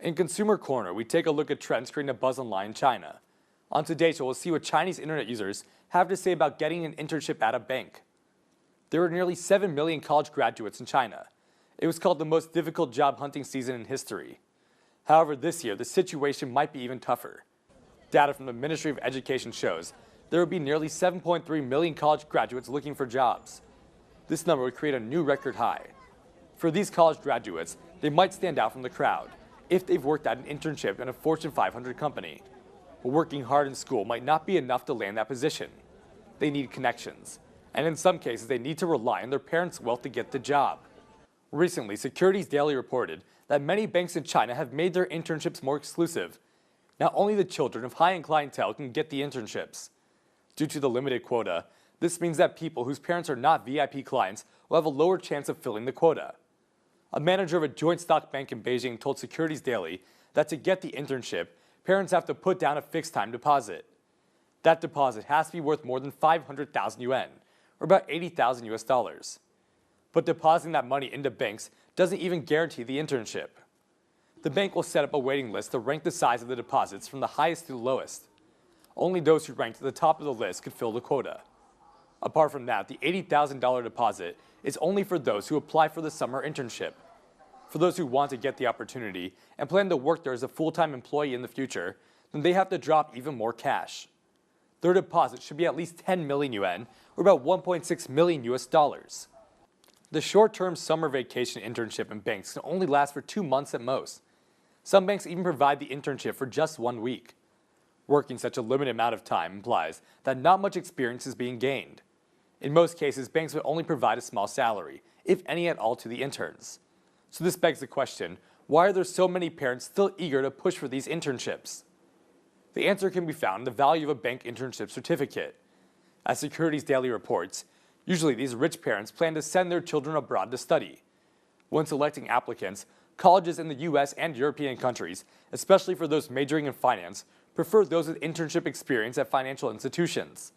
In Consumer Corner, we take a look at trends creating a buzz online in China. On today's show, we'll see what Chinese internet users have to say about getting an internship at a bank. There are nearly 7 million college graduates in China. It was called the most difficult job hunting season in history. However, this year, the situation might be even tougher. Data from the Ministry of Education shows there will be nearly 7.3 million college graduates looking for jobs. This number would create a new record high. For these college graduates, they might stand out from the crowd if they've worked at an internship in a Fortune 500 company. But working hard in school might not be enough to land that position. They need connections, and in some cases they need to rely on their parents' wealth to get the job. Recently, Securities Daily reported that many banks in China have made their internships more exclusive. Now only the children of high-end clientele can get the internships. Due to the limited quota, this means that people whose parents are not VIP clients will have a lower chance of filling the quota. A manager of a joint stock bank in Beijing told Securities Daily that to get the internship, parents have to put down a fixed-time deposit. That deposit has to be worth more than 500,000 yuan, or about 80,000 US dollars. But depositing that money into banks doesn't even guarantee the internship. The bank will set up a waiting list to rank the size of the deposits from the highest to the lowest. Only those who ranked at the top of the list could fill the quota. Apart from that, the $80,000 deposit is only for those who apply for the summer internship. For those who want to get the opportunity and plan to work there as a full-time employee in the future, then they have to drop even more cash. Their deposit should be at least 10 million yuan, or about 1.6 million US dollars. The short-term summer vacation internship in banks can only last for 2 months at most. Some banks even provide the internship for just 1 week. Working such a limited amount of time implies that not much experience is being gained. In most cases, banks would only provide a small salary, if any at all, to the interns. So this begs the question, why are there so many parents still eager to push for these internships? The answer can be found in the value of a bank internship certificate. As Securities Daily reports, usually these rich parents plan to send their children abroad to study. When selecting applicants, colleges in the US and European countries, especially for those majoring in finance, prefer those with internship experience at financial institutions.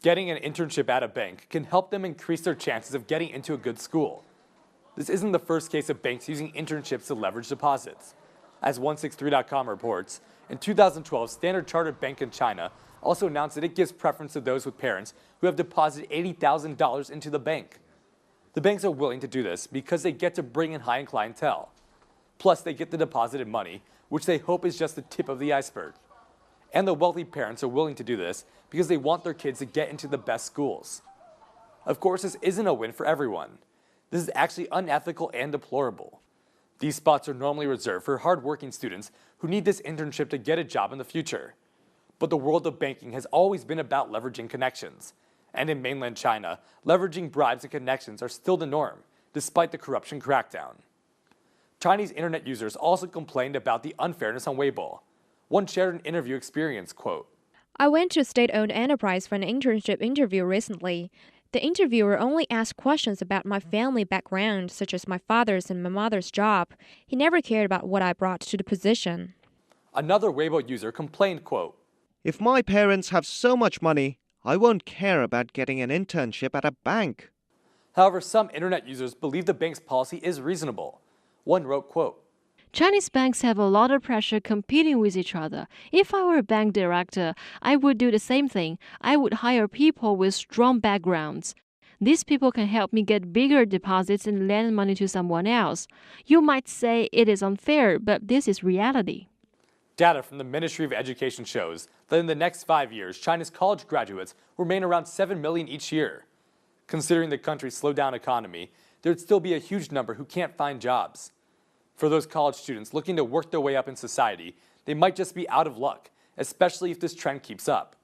Getting an internship at a bank can help them increase their chances of getting into a good school. This isn't the first case of banks using internships to leverage deposits. As 163.com reports, in 2012, Standard Chartered Bank in China also announced that it gives preference to those with parents who have deposited $80,000 into the bank. The banks are willing to do this because they get to bring in high-end clientele. Plus, they get the deposited money, which they hope is just the tip of the iceberg. And the wealthy parents are willing to do this because they want their kids to get into the best schools. Of course, this isn't a win for everyone. This is actually unethical and deplorable. These spots are normally reserved for hard-working students who need this internship to get a job in the future. But the world of banking has always been about leveraging connections. And in mainland China, leveraging bribes and connections are still the norm, despite the corruption crackdown. Chinese internet users also complained about the unfairness on Weibo. One shared an interview experience, quote, "I went to a state-owned enterprise for an internship interview recently. The interviewer only asked questions about my family background, such as my father's and my mother's job. He never cared about what I brought to the position." Another Weibo user complained, quote, "If my parents have so much money, I won't care about getting an internship at a bank." However, some internet users believe the bank's policy is reasonable. One wrote, quote, Chinese banks have a lot of pressure competing with each other. If I were a bank director, I would do the same thing. I would hire people with strong backgrounds. These people can help me get bigger deposits and lend money to someone else. You might say it is unfair, but this is reality. Data from the Ministry of Education shows that in the next 5 years, China's college graduates will remain around 7 million each year. Considering the country's slowed-down economy, there would still be a huge number who can't find jobs. For those college students looking to work their way up in society, they might just be out of luck, especially if this trend keeps up.